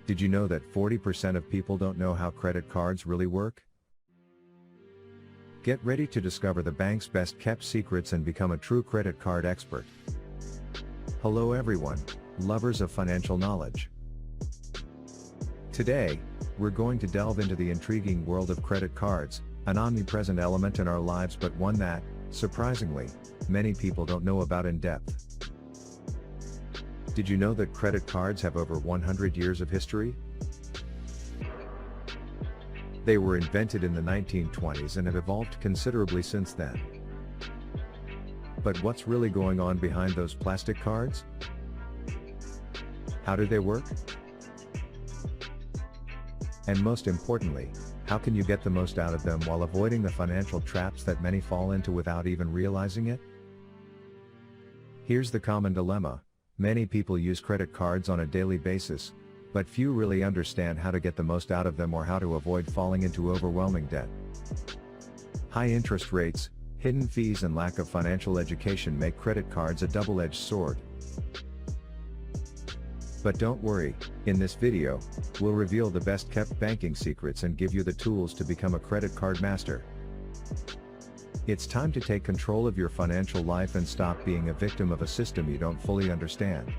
Did you know that 40% of people don't know how credit cards really work? Get ready to discover the bank's best kept secrets and become a true credit card expert. Hello everyone, lovers of financial knowledge. Today, we're going to delve into the intriguing world of credit cards, an omnipresent element in our lives but one that, surprisingly, many people don't know about in depth. Did you know that credit cards have over 100 years of history? They were invented in the 1920s and have evolved considerably since then. But what's really going on behind those plastic cards? How do they work? And most importantly, how can you get the most out of them while avoiding the financial traps that many fall into without even realizing it? Here's the common dilemma. Many people use credit cards on a daily basis, but few really understand how to get the most out of them or how to avoid falling into overwhelming debt. High interest rates, hidden fees and lack of financial education make credit cards a double-edged sword. But don't worry, in this video, we'll reveal the best kept banking secrets and give you the tools to become a credit card master. It's time to take control of your financial life and stop being a victim of a system you don't fully understand.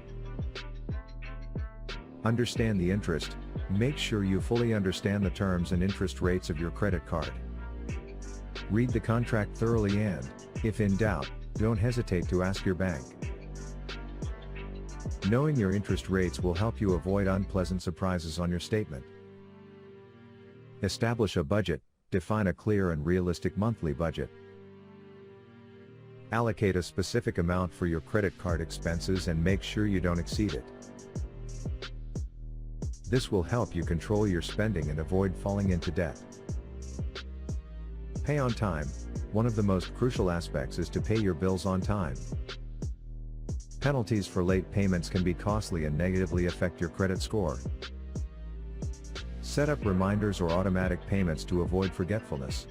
Understand the interest. Make sure you fully understand the terms and interest rates of your credit card. Read the contract thoroughly and, if in doubt, don't hesitate to ask your bank. Knowing your interest rates will help you avoid unpleasant surprises on your statement. Establish a budget. Define a clear and realistic monthly budget. Allocate a specific amount for your credit card expenses and make sure you don't exceed it. This will help you control your spending and avoid falling into debt. Pay on time. One of the most crucial aspects is to pay your bills on time. Penalties for late payments can be costly and negatively affect your credit score. Set up reminders or automatic payments to avoid forgetfulness.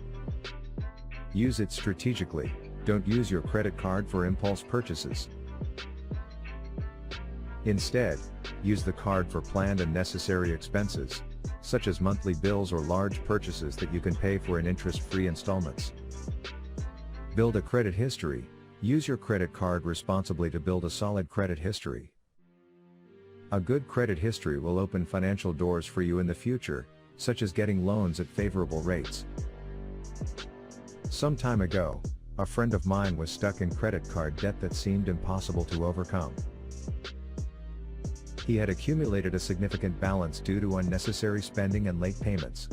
Use it strategically. Don't use your credit card for impulse purchases. Instead, use the card for planned and necessary expenses, such as monthly bills or large purchases that you can pay for in interest-free installments. Build a credit history. Use your credit card responsibly to build a solid credit history. A good credit history will open financial doors for you in the future, such as getting loans at favorable rates. Some time ago, a friend of mine was stuck in credit card debt that seemed impossible to overcome. He had accumulated a significant balance due to unnecessary spending and late payments.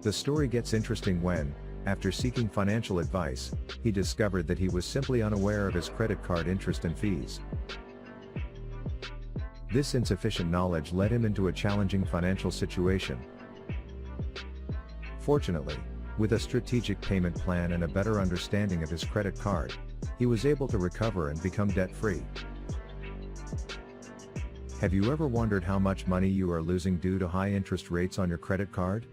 The story gets interesting when, after seeking financial advice, he discovered that he was simply unaware of his credit card interest and fees. This insufficient knowledge led him into a challenging financial situation. Fortunately, with a strategic payment plan and a better understanding of his credit card, he was able to recover and become debt-free. Have you ever wondered how much money you are losing due to high interest rates on your credit card?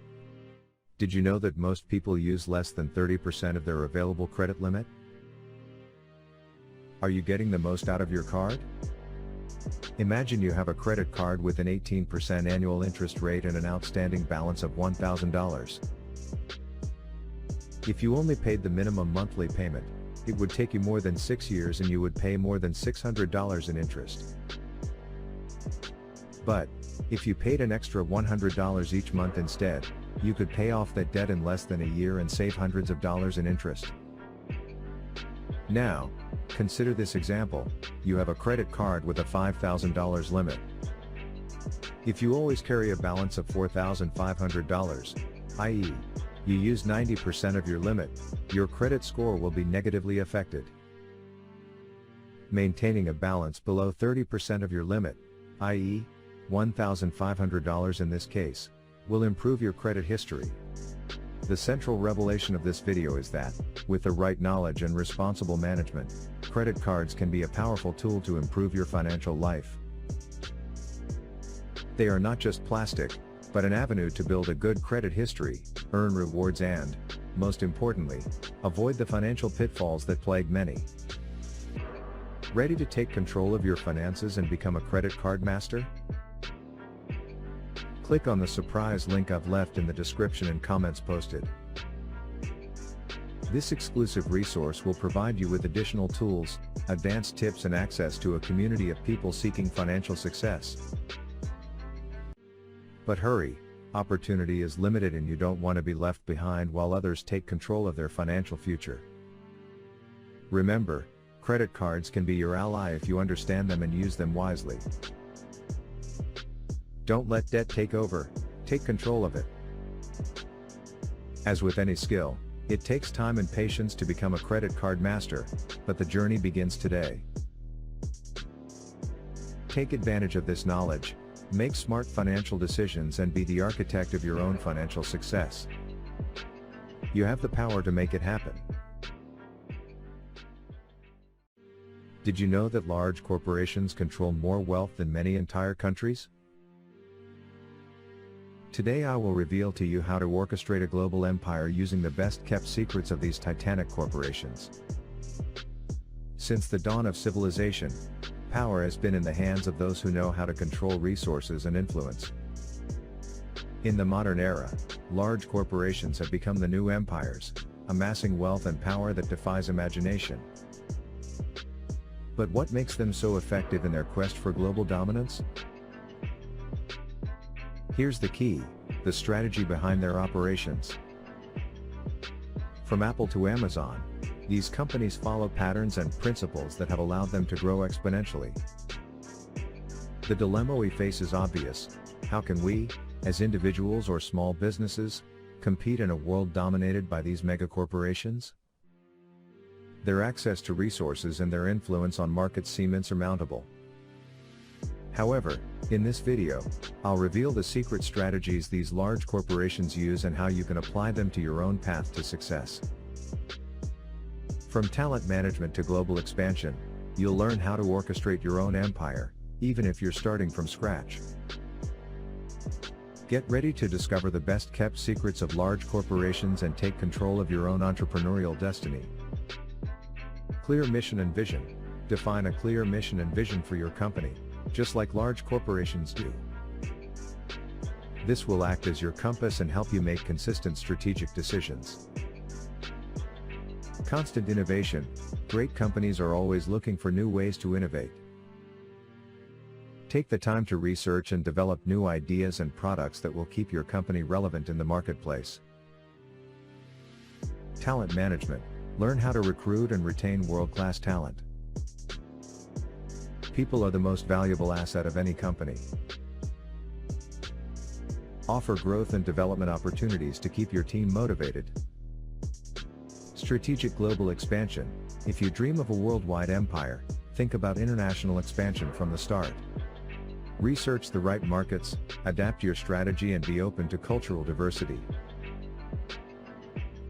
Did you know that most people use less than 30% of their available credit limit? Are you getting the most out of your card? Imagine you have a credit card with an 18% annual interest rate and an outstanding balance of $1,000. If you only paid the minimum monthly payment, it would take you more than 6 years and you would pay more than $600 in interest. But, if you paid an extra $100 each month instead, you could pay off that debt in less than a year and save hundreds of dollars in interest. Now, consider this example. You have a credit card with a $5,000 limit. If you always carry a balance of $4,500, i.e., you use 90% of your limit, your credit score will be negatively affected. Maintaining a balance below 30% of your limit, i.e., $1,500 in this case, will improve your credit history. The central revelation of this video is that, with the right knowledge and responsible management, credit cards can be a powerful tool to improve your financial life. They are not just plastic, but an avenue to build a good credit history, earn rewards and, most importantly, avoid the financial pitfalls that plague many. Ready to take control of your finances and become a credit card master? Click on the surprise link I've left in the description and comments posted. This exclusive resource will provide you with additional tools, advanced tips and access to a community of people seeking financial success. But hurry, opportunity is limited and you don't want to be left behind while others take control of their financial future. Remember, credit cards can be your ally if you understand them and use them wisely. Don't let debt take over, take control of it. As with any skill, it takes time and patience to become a credit card master, but the journey begins today. Take advantage of this knowledge, make smart financial decisions and be the architect of your own financial success. You have the power to make it happen. Did you know that large corporations control more wealth than many entire countries? Today I will reveal to you how to orchestrate a global empire using the best-kept secrets of these titanic corporations. Since the dawn of civilization, power has been in the hands of those who know how to control resources and influence. In the modern era, large corporations have become the new empires, amassing wealth and power that defies imagination. But what makes them so effective in their quest for global dominance? Here's the key, the strategy behind their operations. From Apple to Amazon, these companies follow patterns and principles that have allowed them to grow exponentially. The dilemma we face is obvious: how can we, as individuals or small businesses, compete in a world dominated by these megacorporations? Their access to resources and their influence on markets seem insurmountable. However, in this video, I'll reveal the secret strategies these large corporations use and how you can apply them to your own path to success. From talent management to global expansion, you'll learn how to orchestrate your own empire, even if you're starting from scratch. Get ready to discover the best-kept secrets of large corporations and take control of your own entrepreneurial destiny. Clear mission and vision. Define a clear mission and vision for your company, just like large corporations do. This will act as your compass and help you make consistent strategic decisions. Constant innovation. Great companies are always looking for new ways to innovate. Take the time to research and develop new ideas and products that will keep your company relevant in the marketplace. Talent management. Learn how to recruit and retain world-class talent. People are the most valuable asset of any company. Offer growth and development opportunities to keep your team motivated. Strategic global expansion. If you dream of a worldwide empire, think about international expansion from the start. Research the right markets, adapt your strategy and be open to cultural diversity.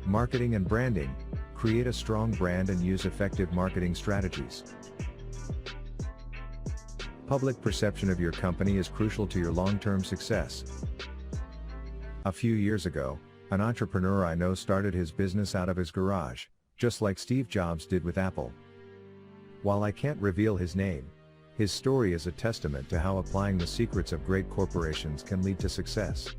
Marketing and branding. Create a strong brand and use effective marketing strategies. Public perception of your company is crucial to your long-term success. A few years ago, an entrepreneur I know started his business out of his garage, just like Steve Jobs did with Apple. While I can't reveal his name, his story is a testament to how applying the secrets of great corporations can lead to success.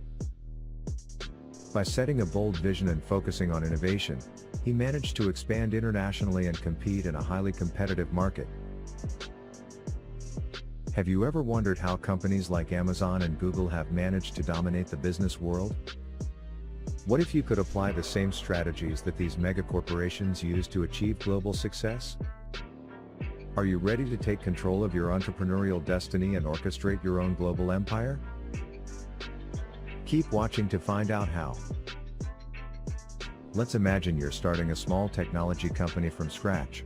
By setting a bold vision and focusing on innovation, he managed to expand internationally and compete in a highly competitive market. Have you ever wondered how companies like Amazon and Google have managed to dominate the business world? What if you could apply the same strategies that these megacorporations use to achieve global success? Are you ready to take control of your entrepreneurial destiny and orchestrate your own global empire? Keep watching to find out how. Let's imagine you're starting a small technology company from scratch.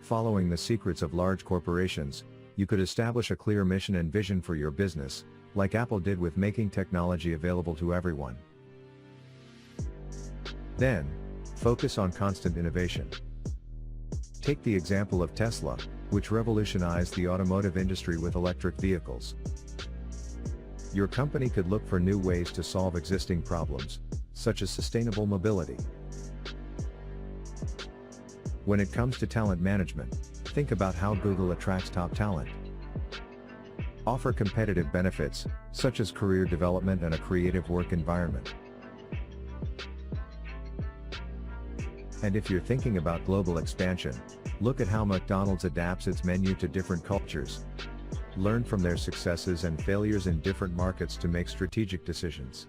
Following the secrets of large corporations, you could establish a clear mission and vision for your business, like Apple did with making technology available to everyone. Then, focus on constant innovation. Take the example of Tesla, which revolutionized the automotive industry with electric vehicles. Your company could look for new ways to solve existing problems, such as sustainable mobility. When it comes to talent management, think about how Google attracts top talent. Offer competitive benefits, such as career development and a creative work environment. And if you're thinking about global expansion, look at how McDonald's adapts its menu to different cultures. Learn from their successes and failures in different markets to make strategic decisions.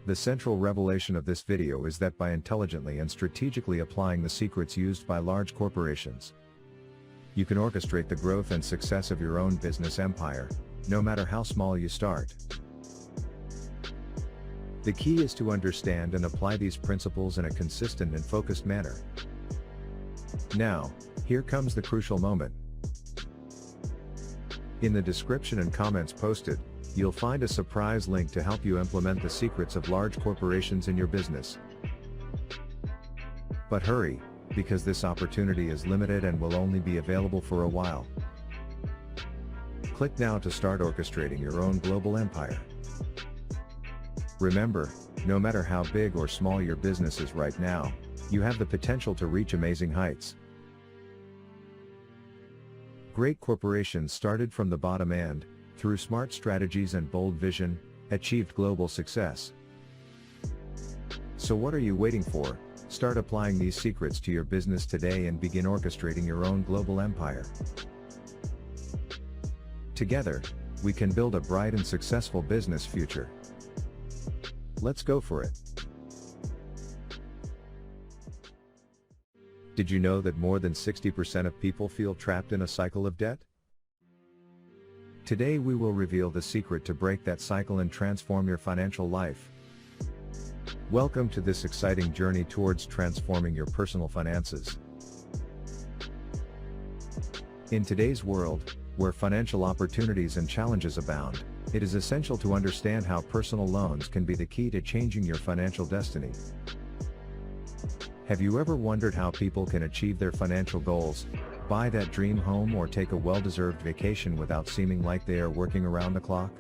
The central revelation of this video is that by intelligently and strategically applying the secrets used by large corporations, you can orchestrate the growth and success of your own business empire, no matter how small you start. The key is to understand and apply these principles in a consistent and focused manner. Now, here comes the crucial moment. In the description and comments posted, you'll find a surprise link to help you implement the secrets of large corporations in your business. But hurry, because this opportunity is limited and will only be available for a while. Click now to start orchestrating your own global empire. Remember, no matter how big or small your business is right now, you have the potential to reach amazing heights. Great corporations started from the bottom and, through smart strategies and bold vision, achieved global success. So what are you waiting for? Start applying these secrets to your business today and begin orchestrating your own global empire. Together, we can build a bright and successful business future. Let's go for it. Did you know that more than 60% of people feel trapped in a cycle of debt? Today we will reveal the secret to break that cycle and transform your financial life. Welcome to this exciting journey towards transforming your personal finances. In today's world, where financial opportunities and challenges abound, it is essential to understand how personal loans can be the key to changing your financial destiny. Have you ever wondered how people can achieve their financial goals, buy that dream home or take a well-deserved vacation without seeming like they are working around the clock?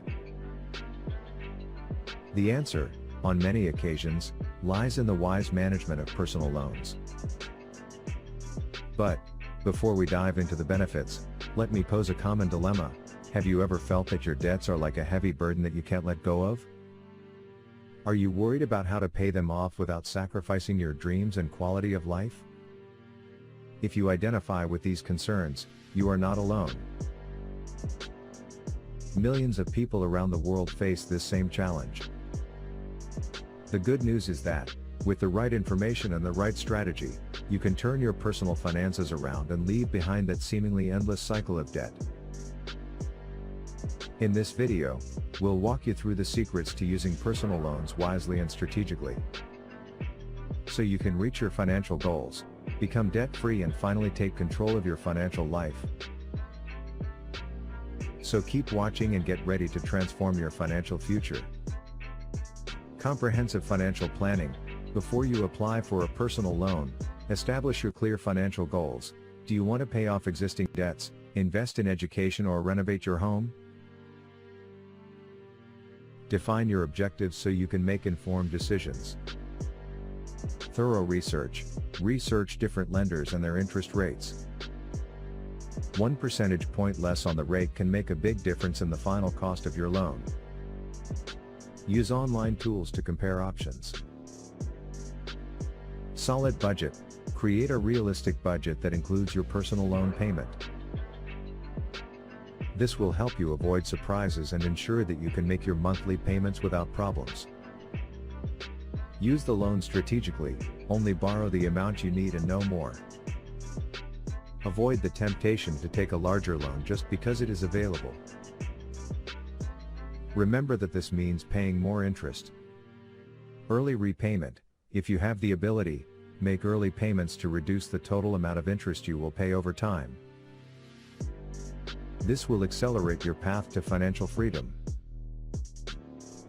The answer, on many occasions, lies in the wise management of personal loans. But, before we dive into the benefits, let me pose a common dilemma. Have you ever felt that your debts are like a heavy burden that you can't let go of? Are you worried about how to pay them off without sacrificing your dreams and quality of life? If you identify with these concerns, you are not alone. Millions of people around the world face this same challenge. The good news is that, with the right information and the right strategy, you can turn your personal finances around and leave behind that seemingly endless cycle of debt. In this video, we'll walk you through the secrets to using personal loans wisely and strategically, so you can reach your financial goals, become debt-free and finally take control of your financial life. So keep watching and get ready to transform your financial future. Comprehensive financial planning. Before you apply for a personal loan, establish your clear financial goals. Do you want to pay off existing debts, invest in education or renovate your home? Define your objectives so you can make informed decisions. Thorough research. Research different lenders and their interest rates. 1 percentage point less on the rate can make a big difference in the final cost of your loan. Use online tools to compare options. Solid budget. Create a realistic budget that includes your personal loan payment. This will help you avoid surprises and ensure that you can make your monthly payments without problems. Use the loan strategically, only borrow the amount you need and no more. Avoid the temptation to take a larger loan just because it is available. Remember that this means paying more interest. Early repayment. If you have the ability, make early payments to reduce the total amount of interest you will pay over time. This will accelerate your path to financial freedom.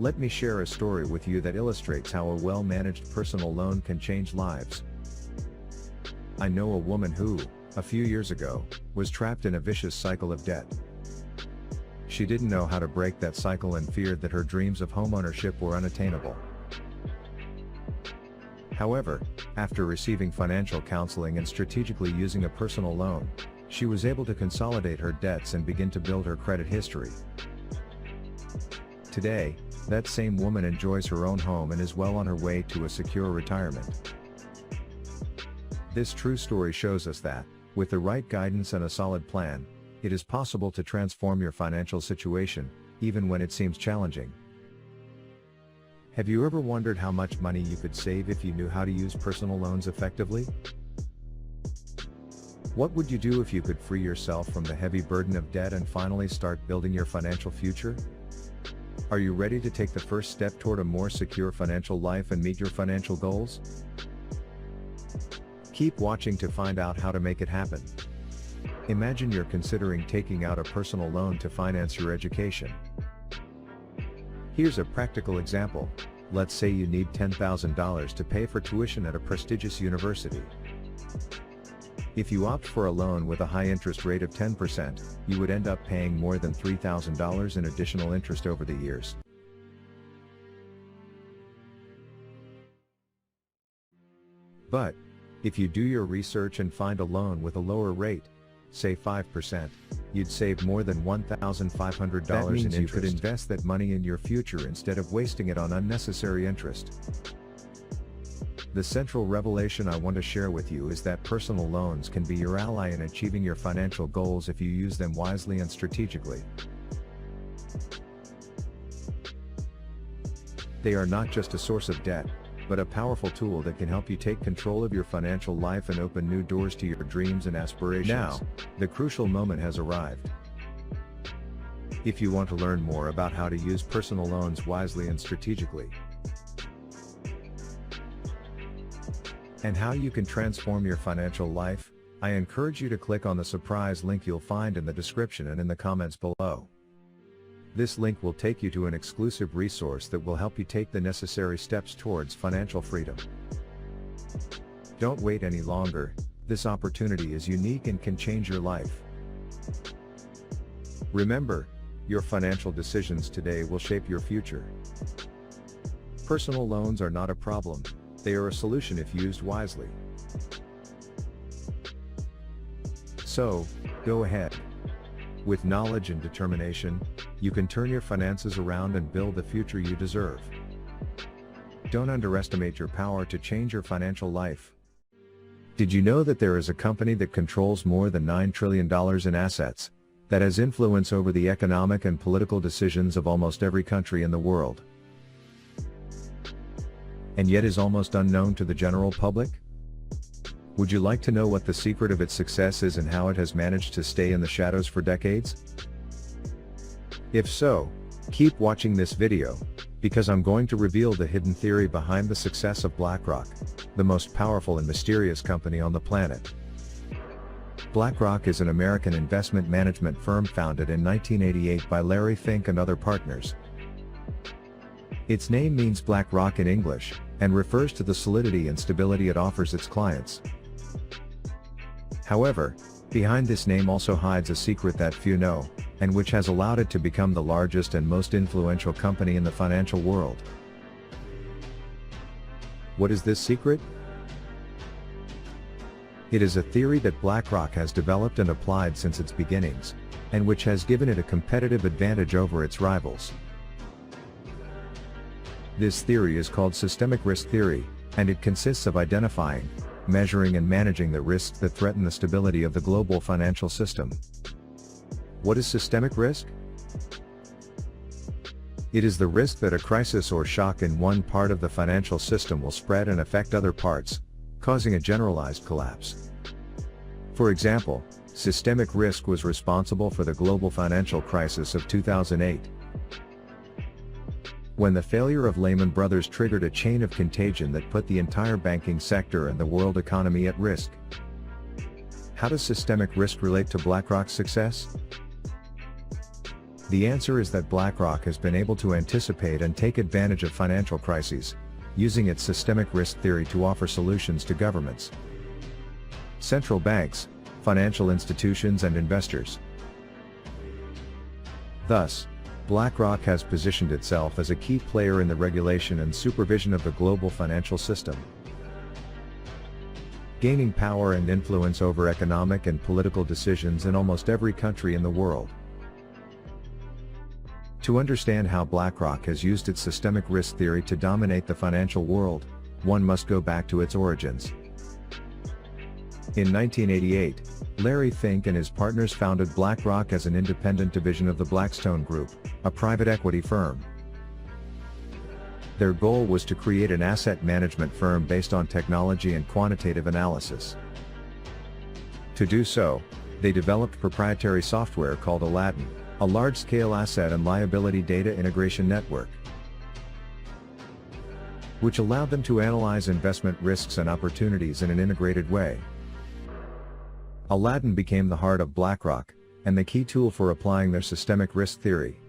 Let me share a story with you that illustrates how a well-managed personal loan can change lives. I know a woman who, a few years ago, was trapped in a vicious cycle of debt. She didn't know how to break that cycle and feared that her dreams of homeownership were unattainable. However, after receiving financial counseling and strategically using a personal loan, She was able to consolidate her debts and begin to build her credit history. Today, that same woman enjoys her own home and is well on her way to a secure retirement. This true story shows us that, with the right guidance and a solid plan, it is possible to transform your financial situation, even when it seems challenging. Have you ever wondered how much money you could save if you knew how to use personal loans effectively? What would you do if you could free yourself from the heavy burden of debt and finally start building your financial future? Are you ready to take the first step toward a more secure financial life and meet your financial goals? Keep watching to find out how to make it happen. Imagine you're considering taking out a personal loan to finance your education. Here's a practical example. Let's say you need $10,000 to pay for tuition at a prestigious university. If you opt for a loan with a high interest rate of 10%, you would end up paying more than $3,000 in additional interest over the years. But, if you do your research and find a loan with a lower rate, say 5%, you'd save more than $1,500 in interest. That means you could invest that money in your future instead of wasting it on unnecessary interest. The central revelation I want to share with you is that personal loans can be your ally in achieving your financial goals if you use them wisely and strategically. They are not just a source of debt, but a powerful tool that can help you take control of your financial life and open new doors to your dreams and aspirations. Now, the crucial moment has arrived. If you want to learn more about how to use personal loans wisely and strategically, and how you can transform your financial life, I encourage you to click on the surprise link you'll find in the description and in the comments below. This link will take you to an exclusive resource that will help you take the necessary steps towards financial freedom. Don't wait any longer, this opportunity is unique and can change your life. Remember, your financial decisions today will shape your future. Personal loans are not a problem, they are a solution if used wisely. So, go ahead. With knowledge and determination, you can turn your finances around and build the future you deserve. Don't underestimate your power to change your financial life. Did you know that there is a company that controls more than $9 trillion in assets, that has influence over the economic and political decisions of almost every country in the world, and yet is almost unknown to the general public? Would you like to know what the secret of its success is and how it has managed to stay in the shadows for decades? If so, keep watching this video, because I'm going to reveal the hidden theory behind the success of BlackRock, the most powerful and mysterious company on the planet. BlackRock is an American investment management firm founded in 1988 by Larry Fink and other partners. Its name means Black Rock in English, and refers to the solidity and stability it offers its clients. However, behind this name also hides a secret that few know, and which has allowed it to become the largest and most influential company in the financial world. What is this secret? It is a theory that BlackRock has developed and applied since its beginnings, and which has given it a competitive advantage over its rivals. This theory is called systemic risk theory, and it consists of identifying, measuring and managing the risks that threaten the stability of the global financial system. What is systemic risk? It is the risk that a crisis or shock in one part of the financial system will spread and affect other parts, causing a generalized collapse. For example, systemic risk was responsible for the global financial crisis of 2008. When the failure of Lehman Brothers triggered a chain of contagion that put the entire banking sector and the world economy at risk. How does systemic risk relate to BlackRock's success? The answer is that BlackRock has been able to anticipate and take advantage of financial crises, using its systemic risk theory to offer solutions to governments, central banks, financial institutions and investors. Thus, BlackRock has positioned itself as a key player in the regulation and supervision of the global financial system. gaining power and influence over economic and political decisions in almost every country in the world. To understand how BlackRock has used its systemic risk theory to dominate the financial world, one must go back to its origins. In 1988, Larry Fink and his partners founded BlackRock as an independent division of the Blackstone Group, a private equity firm. Their goal was to create an asset management firm based on technology and quantitative analysis. To do so, they developed proprietary software called Aladdin, a large-scale asset and liability data integration network, which allowed them to analyze investment risks and opportunities in an integrated way. Aladdin became the heart of BlackRock, and the key tool for applying their systemic risk theory.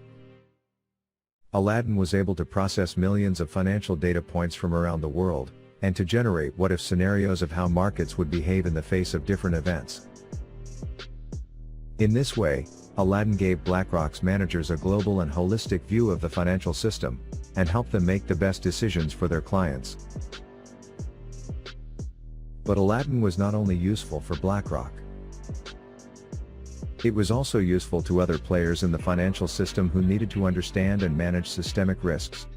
Aladdin was able to process millions of financial data points from around the world, and to generate what-if scenarios of how markets would behave in the face of different events. In this way, Aladdin gave BlackRock's managers a global and holistic view of the financial system, and helped them make the best decisions for their clients. But Aladdin was not only useful for BlackRock. It was also useful to other players in the financial system who needed to understand and manage systemic risks.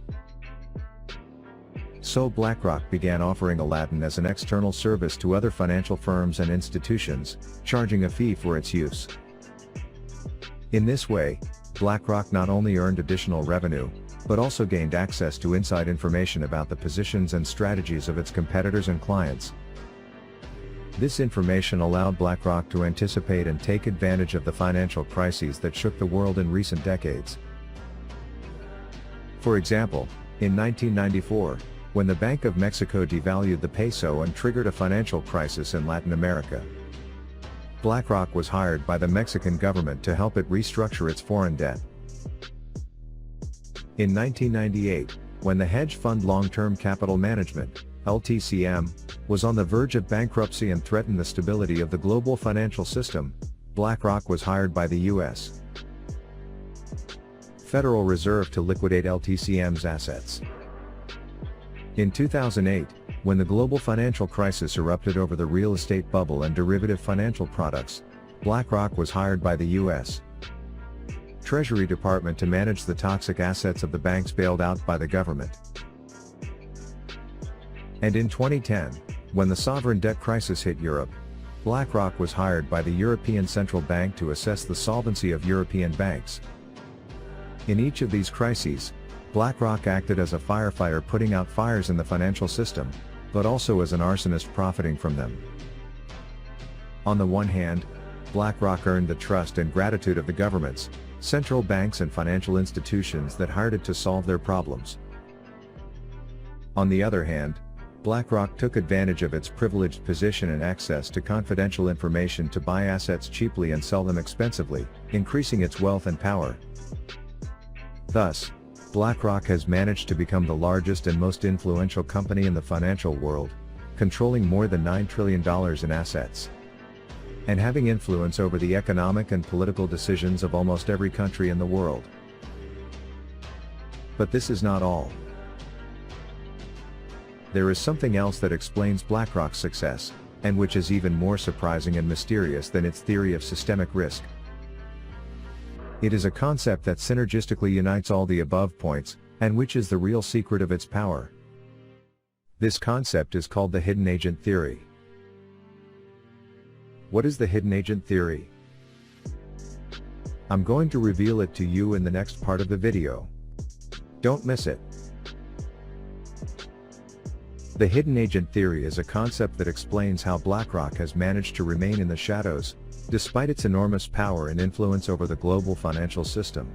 So BlackRock began offering Aladdin as an external service to other financial firms and institutions, charging a fee for its use. In this way, BlackRock not only earned additional revenue, but also gained access to inside information about the positions and strategies of its competitors and clients. This information allowed BlackRock to anticipate and take advantage of the financial crises that shook the world in recent decades. For example, in 1994, when the Bank of Mexico devalued the peso and triggered a financial crisis in Latin America, BlackRock was hired by the Mexican government to help it restructure its foreign debt. In 1998, when the hedge fund Long-Term Capital Management, LTCM, was on the verge of bankruptcy and threatened the stability of the global financial system, BlackRock was hired by the U.S. Federal Reserve to liquidate LTCM's assets. In 2008, when the global financial crisis erupted over the real estate bubble and derivative financial products, BlackRock was hired by the U.S. Treasury Department to manage the toxic assets of the banks bailed out by the government. And in 2010, when the sovereign debt crisis hit Europe, BlackRock was hired by the European Central Bank to assess the solvency of European banks. In each of these crises, BlackRock acted as a firefighter putting out fires in the financial system, but also as an arsonist profiting from them. On the one hand, BlackRock earned the trust and gratitude of the governments, central banks and financial institutions that hired it to solve their problems. On the other hand, BlackRock took advantage of its privileged position and access to confidential information to buy assets cheaply and sell them expensively, increasing its wealth and power. Thus, BlackRock has managed to become the largest and most influential company in the financial world, controlling more than $9 trillion in assets, and having influence over the economic and political decisions of almost every country in the world. But this is not all. There is something else that explains BlackRock's success, and which is even more surprising and mysterious than its theory of systemic risk. It is a concept that synergistically unites all the above points, and which is the real secret of its power. This concept is called the hidden agent theory. What is the hidden agent theory? I'm going to reveal it to you in the next part of the video. Don't miss it. The hidden agent theory is a concept that explains how BlackRock has managed to remain in the shadows, despite its enormous power and influence over the global financial system.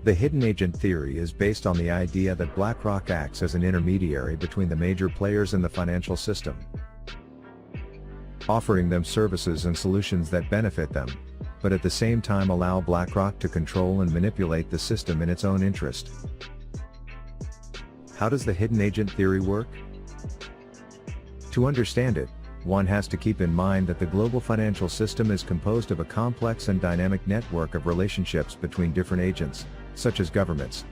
The hidden agent theory is based on the idea that BlackRock acts as an intermediary between the major players in the financial system, offering them services and solutions that benefit them, but at the same time allow BlackRock to control and manipulate the system in its own interest. How does the hidden agent theory work? To understand it, one has to keep in mind that the global financial system is composed of a complex and dynamic network of relationships between different agents, such as governments,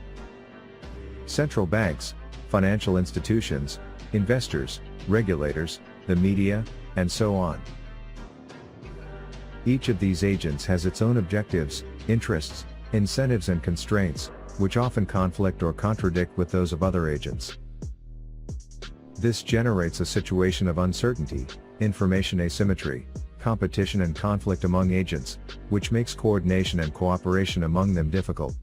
central banks, financial institutions, investors, regulators, the media, and so on. Each of these agents has its own objectives, interests, incentives and constraints, which often conflict or contradict with those of other agents. This generates a situation of uncertainty, information asymmetry, competition and conflict among agents, which makes coordination and cooperation among them difficult.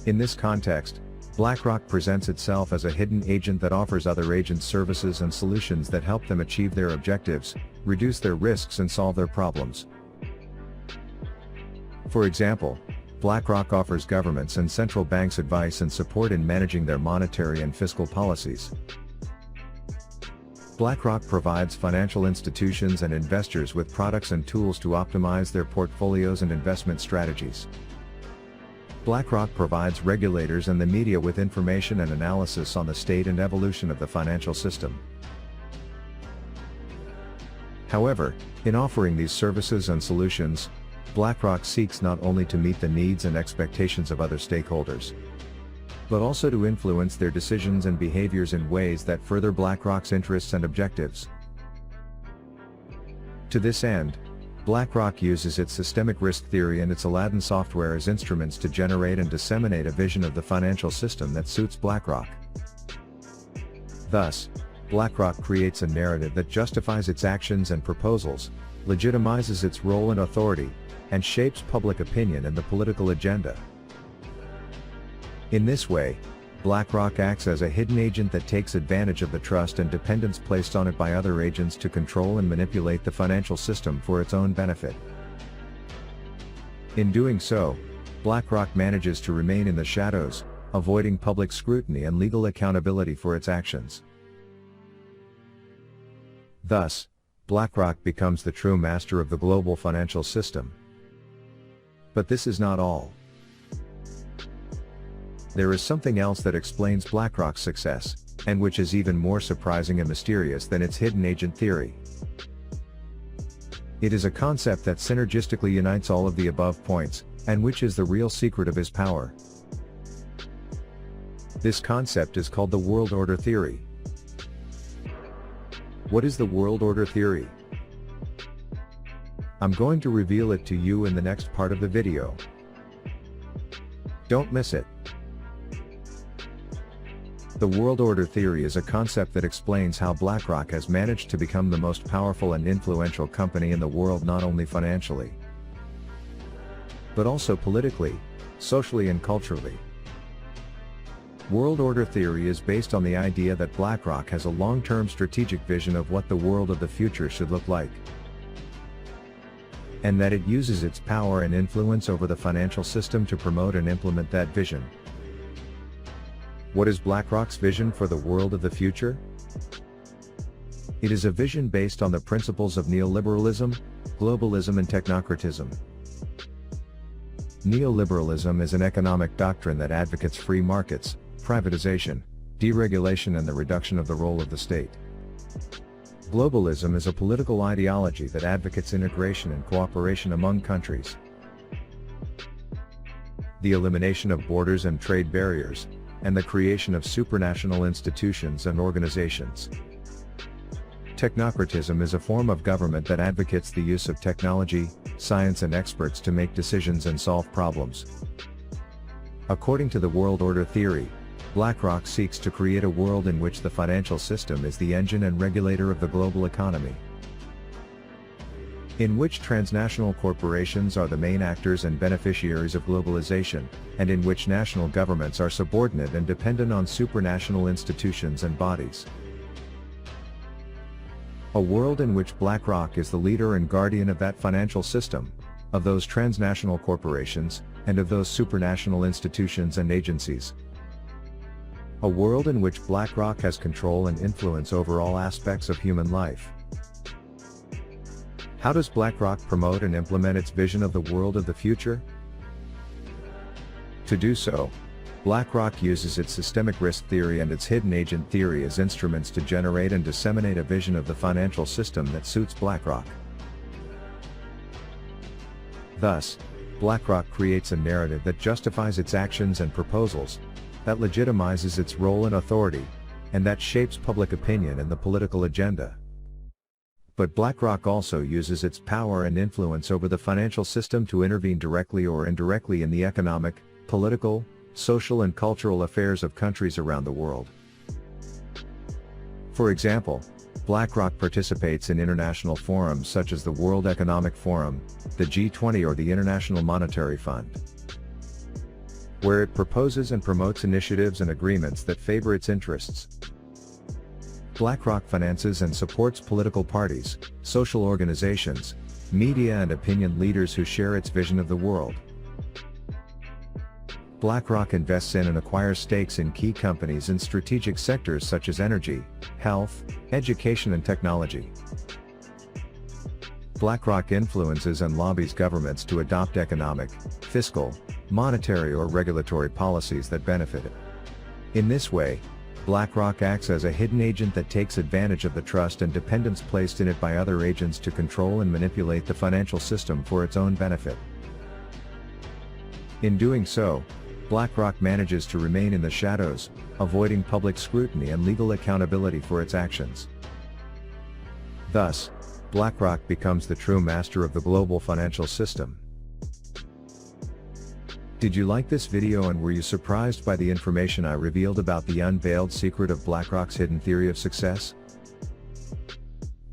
In this context, BlackRock presents itself as a hidden agent that offers other agents services and solutions that help them achieve their objectives, reduce their risks and solve their problems. For example, BlackRock offers governments and central banks advice and support in managing their monetary and fiscal policies. BlackRock provides financial institutions and investors with products and tools to optimize their portfolios and investment strategies. BlackRock provides regulators and the media with information and analysis on the state and evolution of the financial system. However, in offering these services and solutions, BlackRock seeks not only to meet the needs and expectations of other stakeholders, but also to influence their decisions and behaviors in ways that further BlackRock's interests and objectives. To this end, BlackRock uses its systemic risk theory and its Aladdin software as instruments to generate and disseminate a vision of the financial system that suits BlackRock. Thus, BlackRock creates a narrative that justifies its actions and proposals, legitimizes its role and authority, and shapes public opinion and the political agenda. In this way, BlackRock acts as a hidden agent that takes advantage of the trust and dependence placed on it by other agents to control and manipulate the financial system for its own benefit. In doing so, BlackRock manages to remain in the shadows, avoiding public scrutiny and legal accountability for its actions. Thus, BlackRock becomes the true master of the global financial system. But this is not all. There is something else that explains BlackRock's success, and which is even more surprising and mysterious than its hidden agent theory. It is a concept that synergistically unites all of the above points, and which is the real secret of his power. This concept is called the world order theory. What is the world order theory? I'm going to reveal it to you in the next part of the video. Don't miss it. The world order theory is a concept that explains how BlackRock has managed to become the most powerful and influential company in the world, not only financially, but also politically, socially and culturally. World order theory is based on the idea that BlackRock has a long-term strategic vision of what the world of the future should look like, and that it uses its power and influence over the financial system to promote and implement that vision. What is BlackRock's vision for the world of the future? It is a vision based on the principles of neoliberalism, globalism and technocratism. Neoliberalism is an economic doctrine that advocates free markets, privatization, deregulation and the reduction of the role of the state. Globalism is a political ideology that advocates integration and cooperation among countries, the elimination of borders and trade barriers, and the creation of supranational institutions and organizations. Technocratism is a form of government that advocates the use of technology, science and experts to make decisions and solve problems. According to the world order theory, BlackRock seeks to create a world in which the financial system is the engine and regulator of the global economy, in which transnational corporations are the main actors and beneficiaries of globalization, and in which national governments are subordinate and dependent on supranational institutions and bodies. A world in which BlackRock is the leader and guardian of that financial system, of those transnational corporations, and of those supranational institutions and agencies. A world in which BlackRock has control and influence over all aspects of human life. How does BlackRock promote and implement its vision of the world of the future? To do so, BlackRock uses its systemic risk theory and its hidden agent theory as instruments to generate and disseminate a vision of the financial system that suits BlackRock. Thus, BlackRock creates a narrative that justifies its actions and proposals, that legitimizes its role and authority, and that shapes public opinion and the political agenda. But BlackRock also uses its power and influence over the financial system to intervene directly or indirectly in the economic, political, social and cultural affairs of countries around the world. For example, BlackRock participates in international forums such as the World Economic Forum, the G20 or the International Monetary Fund, where it proposes and promotes initiatives and agreements that favor its interests. BlackRock finances and supports political parties, social organizations, media and opinion leaders who share its vision of the world. BlackRock invests in and acquires stakes in key companies in strategic sectors such as energy, health, education and technology. BlackRock influences and lobbies governments to adopt economic, fiscal, monetary or regulatory policies that benefit it. In this way, BlackRock acts as a hidden agent that takes advantage of the trust and dependence placed in it by other agents to control and manipulate the financial system for its own benefit. In doing so, BlackRock manages to remain in the shadows, avoiding public scrutiny and legal accountability for its actions. Thus, BlackRock becomes the true master of the global financial system. Did you like this video and were you surprised by the information I revealed about the unveiled secret of BlackRock's hidden theory of success?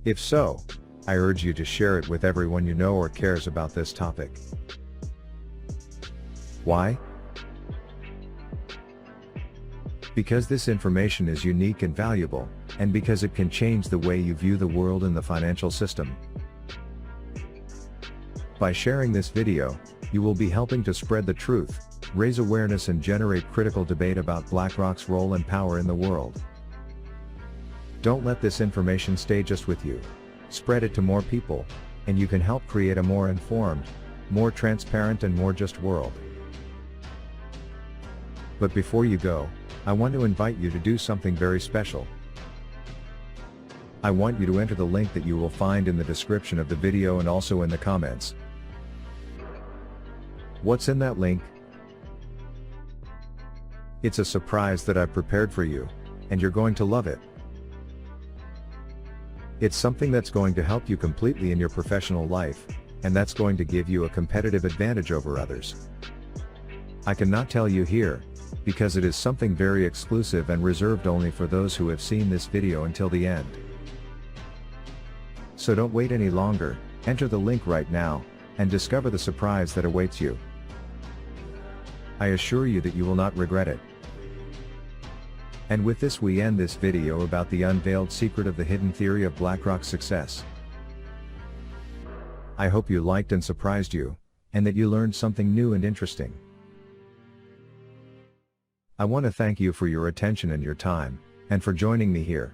If so, I urge you to share it with everyone you know or cares about this topic. Why? Because this information is unique and valuable, and because it can change the way you view the world and the financial system. By sharing this video, you will be helping to spread the truth, raise awareness and generate critical debate about BlackRock's role and power in the world. Don't let this information stay just with you. Spread it to more people, and you can help create a more informed, more transparent and more just world. But before you go, I want to invite you to do something very special. I want you to enter the link that you will find in the description of the video and also in the comments. What's in that link? It's a surprise that I've prepared for you, and you're going to love it. It's something that's going to help you completely in your professional life, and that's going to give you a competitive advantage over others. I cannot tell you here, because it is something very exclusive and reserved only for those who have seen this video until the end. So don't wait any longer, enter the link right now, and discover the surprise that awaits you. I assure you that you will not regret it. And with this we end this video about the unveiled secret of the hidden theory of BlackRock's success. I hope you liked and surprised you, and that you learned something new and interesting. I want to thank you for your attention and your time, and for joining me here.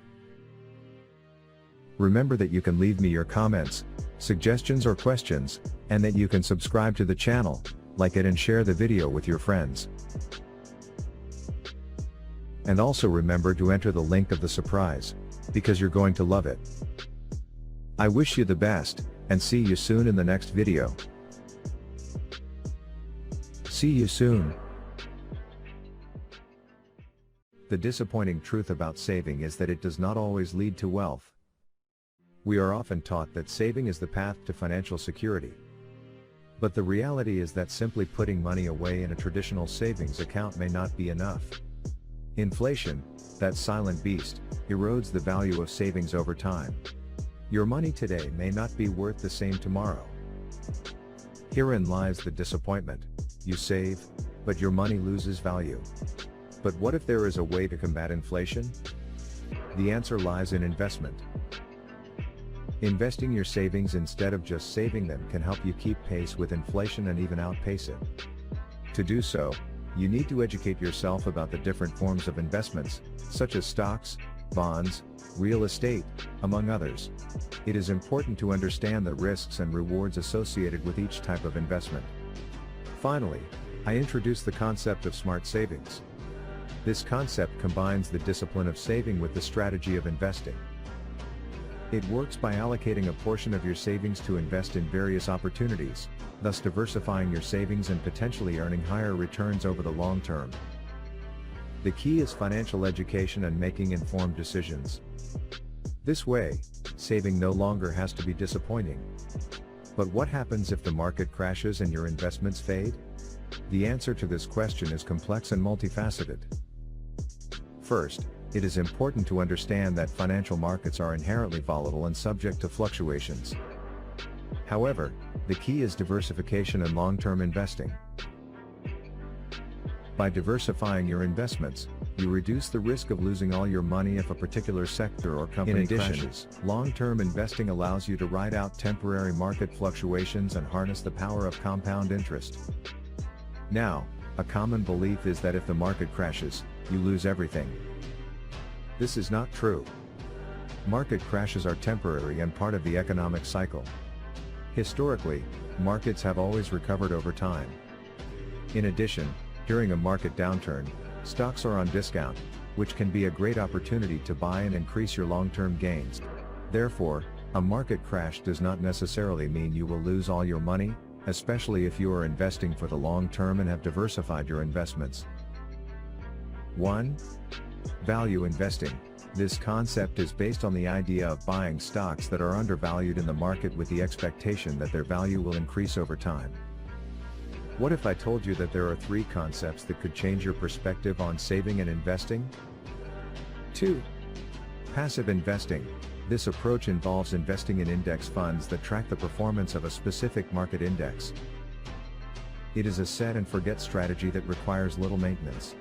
Remember that you can leave me your comments, suggestions or questions, and that you can subscribe to the channel, like it and share the video with your friends. And also remember to enter the link of the surprise, because you're going to love it. I wish you the best, and see you soon in the next video. See you soon. The disappointing truth about saving is that it does not always lead to wealth. We are often taught that saving is the path to financial security. But the reality is that simply putting money away in a traditional savings account may not be enough. Inflation, that silent beast, erodes the value of savings over time. Your money today may not be worth the same tomorrow. Herein lies the disappointment. You save, but your money loses value. But what if there is a way to combat inflation? The answer lies in investment. Investing your savings instead of just saving them can help you keep pace with inflation and even outpace it. To do so, you need to educate yourself about the different forms of investments, such as stocks, bonds, real estate, among others. It is important to understand the risks and rewards associated with each type of investment. Finally, I introduce the concept of smart savings. This concept combines the discipline of saving with the strategy of investing. It works by allocating a portion of your savings to invest in various opportunities, thus diversifying your savings and potentially earning higher returns over the long term. The key is financial education and making informed decisions. This way, saving no longer has to be disappointing. But what happens if the market crashes and your investments fade? The answer to this question is complex and multifaceted. First, it is important to understand that financial markets are inherently volatile and subject to fluctuations. However, the key is diversification and long-term investing. By diversifying your investments, you reduce the risk of losing all your money if a particular sector or company crashes. Long-term investing allows you to ride out temporary market fluctuations and harness the power of compound interest. Now, a common belief is that if the market crashes, you lose everything. This is not true. Market crashes are temporary and part of the economic cycle. Historically, markets have always recovered over time. In addition, during a market downturn, stocks are on discount, which can be a great opportunity to buy and increase your long-term gains. Therefore, a market crash does not necessarily mean you will lose all your money, especially if you are investing for the long term and have diversified your investments. 1. Value investing. This concept is based on the idea of buying stocks that are undervalued in the market with the expectation that their value will increase over time. What if I told you that there are 3 concepts that could change your perspective on saving and investing? 2. Passive investing. This approach involves investing in index funds that track the performance of a specific market index. It is a set and forget strategy that requires little maintenance.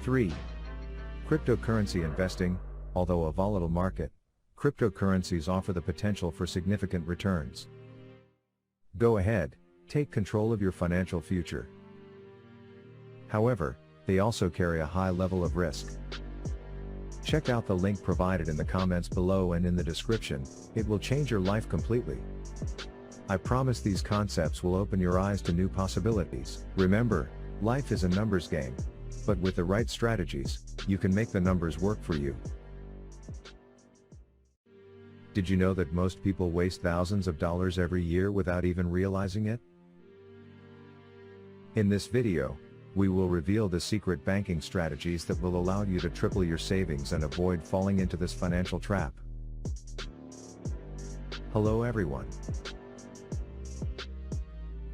3. Cryptocurrency investing. Although a volatile market, cryptocurrencies offer the potential for significant returns. Go ahead, take control of your financial future. However, they also carry a high level of risk. Check out the link provided in the comments below and in the description. It will change your life completely. I promise these concepts will open your eyes to new possibilities. Remember, life is a numbers game. But with the right strategies, you can make the numbers work for you. Did you know that most people waste thousands of dollars every year without even realizing it? In this video, we will reveal the secret banking strategies that will allow you to triple your savings and avoid falling into this financial trap. Hello everyone.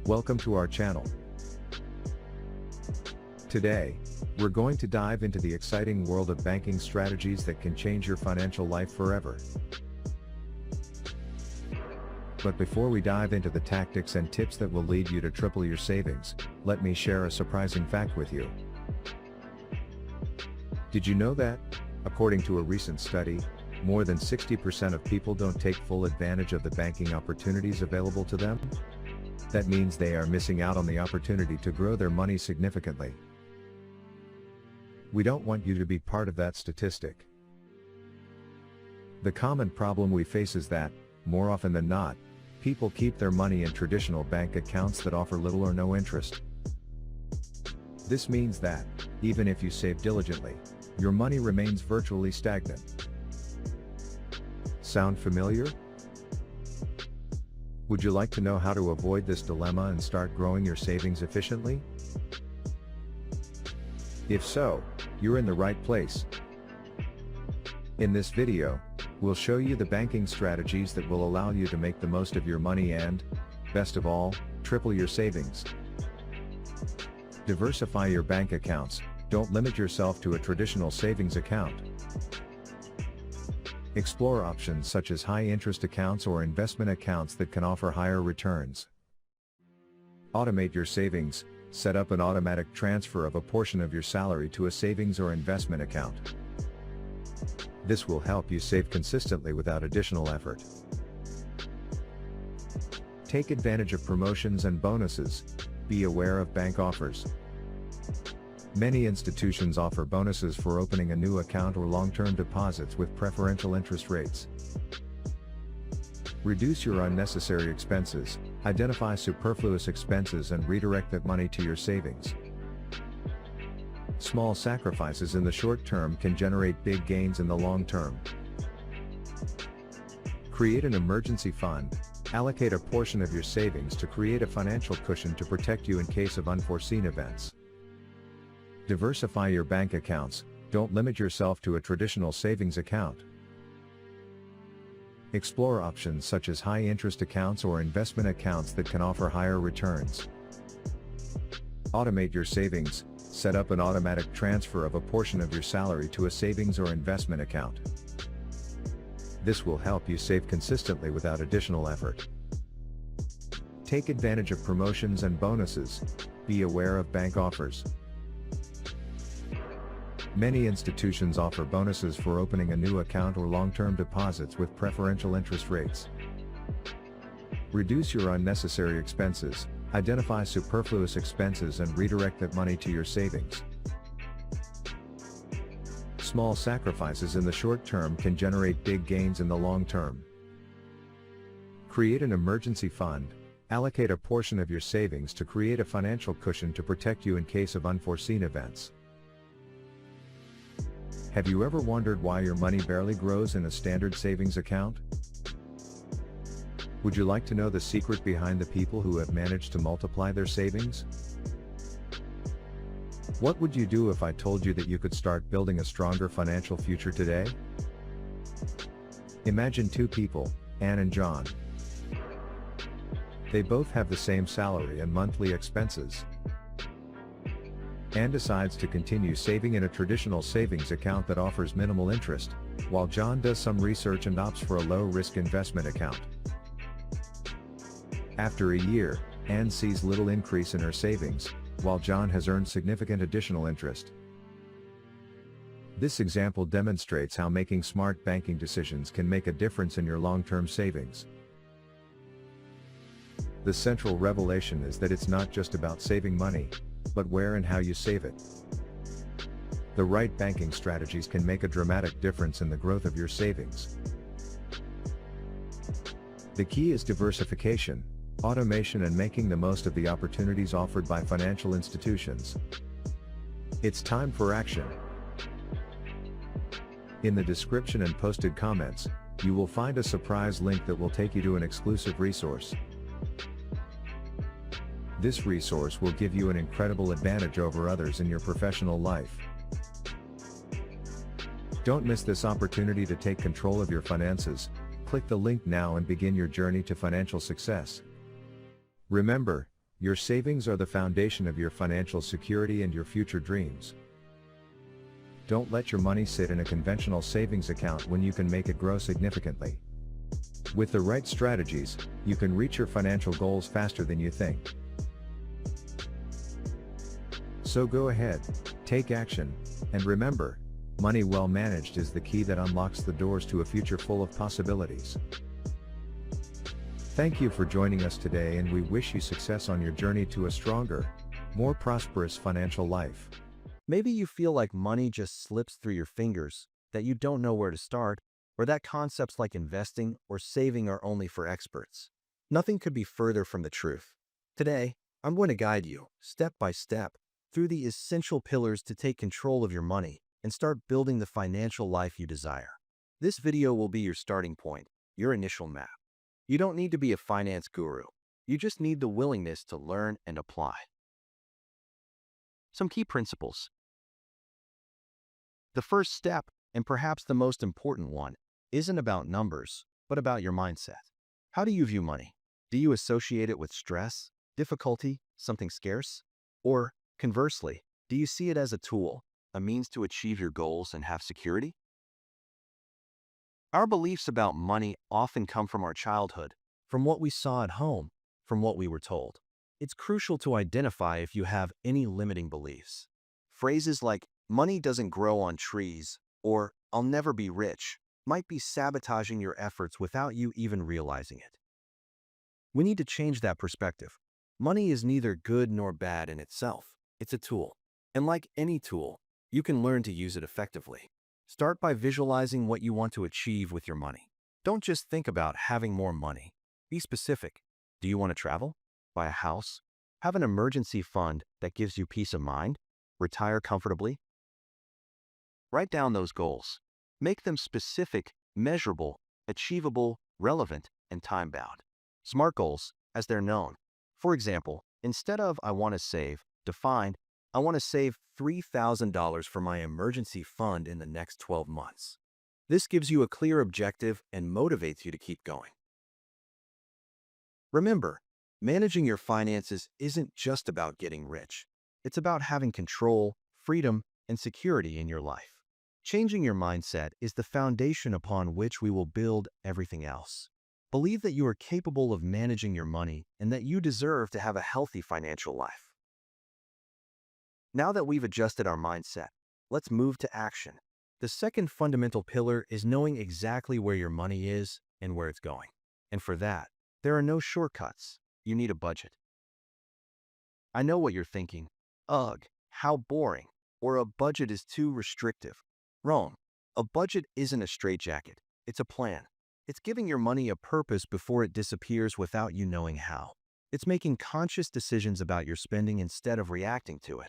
Welcome to our channel. Today, we're going to dive into the exciting world of banking strategies that can change your financial life forever. But before we dive into the tactics and tips that will lead you to triple your savings, let me share a surprising fact with you. Did you know that, according to a recent study, more than 60% of people don't take full advantage of the banking opportunities available to them? That means they are missing out on the opportunity to grow their money significantly. We don't want you to be part of that statistic. The common problem we face is that, more often than not, people keep their money in traditional bank accounts that offer little or no interest. This means that, even if you save diligently, your money remains virtually stagnant. Sound familiar? Would you like to know how to avoid this dilemma and start growing your savings efficiently? If so, you're in the right place. In this video, we'll show you the banking strategies that will allow you to make the most of your money and, best of all, triple your savings. Diversify your bank accounts. Don't limit yourself to a traditional savings account. Explore options such as high-interest accounts or investment accounts that can offer higher returns. Automate your savings. Set up an automatic transfer of a portion of your salary to a savings or investment account. This will help you save consistently without additional effort. Take advantage of promotions and bonuses. Be aware of bank offers. Many institutions offer bonuses for opening a new account or long-term deposits with preferential interest rates. Reduce your unnecessary expenses. Identify superfluous expenses and redirect that money to your savings. Small sacrifices in the short term can generate big gains in the long term. Create an emergency fund. Allocate a portion of your savings to create a financial cushion to protect you in case of unforeseen events. Diversify your bank accounts, don't limit yourself to a traditional savings account. Explore options such as high-interest accounts or investment accounts that can offer higher returns. Automate your savings, set up an automatic transfer of a portion of your salary to a savings or investment account. This will help you save consistently without additional effort. Take advantage of promotions and bonuses. Be aware of bank offers. Many institutions offer bonuses for opening a new account or long-term deposits with preferential interest rates. Reduce your unnecessary expenses, identify superfluous expenses and redirect that money to your savings. Small sacrifices in the short term can generate big gains in the long term. Create an emergency fund. Allocate a portion of your savings to create a financial cushion to protect you in case of unforeseen events. Have you ever wondered why your money barely grows in a standard savings account? Would you like to know the secret behind the people who have managed to multiply their savings? What would you do if I told you that you could start building a stronger financial future today? Imagine two people, Ann and John. They both have the same salary and monthly expenses. Ann decides to continue saving in a traditional savings account that offers minimal interest, while John does some research and opts for a low-risk investment account. After a year, Ann sees little increase in her savings, while John has earned significant additional interest. This example demonstrates how making smart banking decisions can make a difference in your long-term savings. The central revelation is that it's not just about saving money, but where and how you save it. The right banking strategies can make a dramatic difference in the growth of your savings. The key is diversification, automation and making the most of the opportunities offered by financial institutions. It's time for action. In the description and posted comments, you will find a surprise link that will take you to an exclusive resource. This resource will give you an incredible advantage over others in your professional life. Don't miss this opportunity to take control of your finances. Click the link now and begin your journey to financial success. Remember, your savings are the foundation of your financial security and your future dreams. Don't let your money sit in a conventional savings account when you can make it grow significantly. With the right strategies, you can reach your financial goals faster than you think. So go ahead, take action, and remember, money well managed is the key that unlocks the doors to a future full of possibilities. Thank you for joining us today, and we wish you success on your journey to a stronger, more prosperous financial life. Maybe you feel like money just slips through your fingers, that you don't know where to start, or that concepts like investing or saving are only for experts. Nothing could be further from the truth. Today, I'm going to guide you, step by step, through the essential pillars to take control of your money and start building the financial life you desire. This video will be your starting point, your initial map. You don't need to be a finance guru. You just need the willingness to learn and apply. Some key principles. The first step, and perhaps the most important one, isn't about numbers, but about your mindset. How do you view money? Do you associate it with stress, difficulty, something scarce? Or, conversely, do you see it as a tool, a means to achieve your goals and have security? Our beliefs about money often come from our childhood, from what we saw at home, from what we were told. It's crucial to identify if you have any limiting beliefs. Phrases like, money doesn't grow on trees, or I'll never be rich, might be sabotaging your efforts without you even realizing it. We need to change that perspective. Money is neither good nor bad in itself. It's a tool. And like any tool, you can learn to use it effectively. Start by visualizing what you want to achieve with your money. Don't just think about having more money. Be specific. Do you want to travel? Buy a house? Have an emergency fund that gives you peace of mind? Retire comfortably? Write down those goals. Make them specific, measurable, achievable, relevant, and time-bound. SMART goals, as they're known. For example, instead of I want to save, define I want to save $3,000 for my emergency fund in the next 12 months. This gives you a clear objective and motivates you to keep going. Remember, managing your finances isn't just about getting rich. It's about having control, freedom, and security in your life. Changing your mindset is the foundation upon which we will build everything else. Believe that you are capable of managing your money and that you deserve to have a healthy financial life. Now that we've adjusted our mindset, let's move to action. The second fundamental pillar is knowing exactly where your money is and where it's going. And for that, there are no shortcuts. You need a budget. I know what you're thinking. Ugh, how boring. Or a budget is too restrictive. Wrong. A budget isn't a straitjacket. It's a plan. It's giving your money a purpose before it disappears without you knowing how. It's making conscious decisions about your spending instead of reacting to it.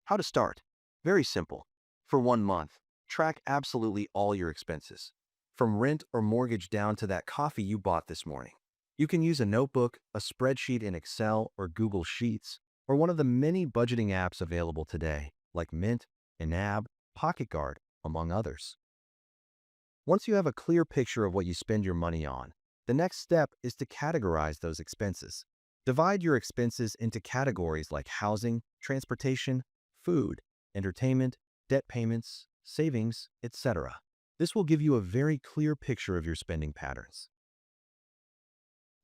How to start? Very simple. For 1 month, track absolutely all your expenses, from rent or mortgage down to that coffee you bought this morning. You can use a notebook, a spreadsheet in Excel or Google Sheets, or one of the many budgeting apps available today, like Mint, Enab, Pocket Guard, among others. Once you have a clear picture of what you spend your money on, the next step is to categorize those expenses. Divide your expenses into categories like housing, transportation, food, entertainment, debt payments, savings, etc. This will give you a very clear picture of your spending patterns.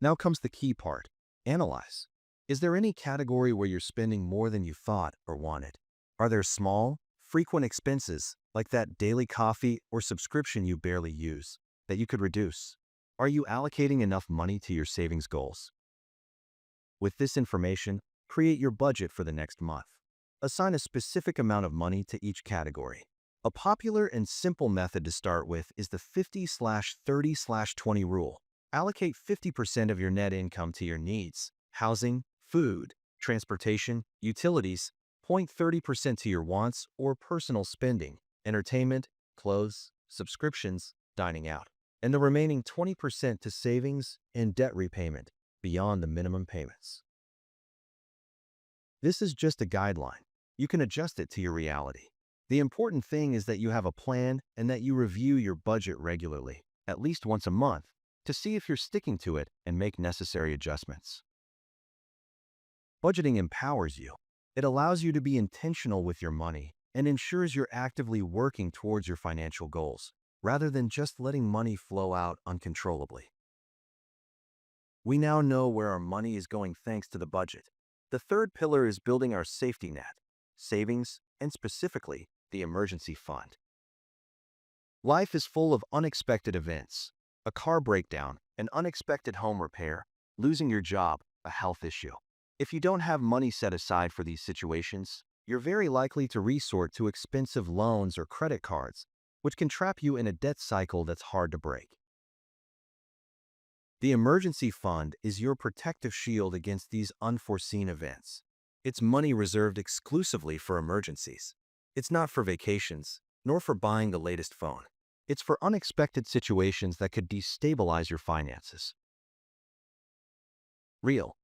Now comes the key part. Analyze. Is there any category where you're spending more than you thought or wanted? Are there small, frequent expenses, like that daily coffee or subscription you barely use, that you could reduce? Are you allocating enough money to your savings goals? With this information, create your budget for the next month. Assign a specific amount of money to each category. A popular and simple method to start with is the 50/30/20 rule. Allocate 50% of your net income to your needs: housing, food, transportation, utilities. 30% to your wants or personal spending: entertainment, clothes, subscriptions, dining out. And the remaining 20% to savings and debt repayment beyond the minimum payments. This is just a guideline. You can adjust it to your reality. The important thing is that you have a plan and that you review your budget regularly, at least once a month, to see if you're sticking to it and make necessary adjustments. Budgeting empowers you. It allows you to be intentional with your money and ensures you're actively working towards your financial goals, rather than just letting money flow out uncontrollably. We now know where our money is going thanks to the budget. The third pillar is building our safety net, savings, and specifically, the emergency fund. Life is full of unexpected events: a car breakdown, an unexpected home repair, losing your job, a health issue. If you don't have money set aside for these situations, you're very likely to resort to expensive loans or credit cards, which can trap you in a debt cycle that's hard to break. The emergency fund is your protective shield against these unforeseen events. It's money reserved exclusively for emergencies. It's not for vacations, nor for buying the latest phone. It's for unexpected situations that could destabilize your finances. Real.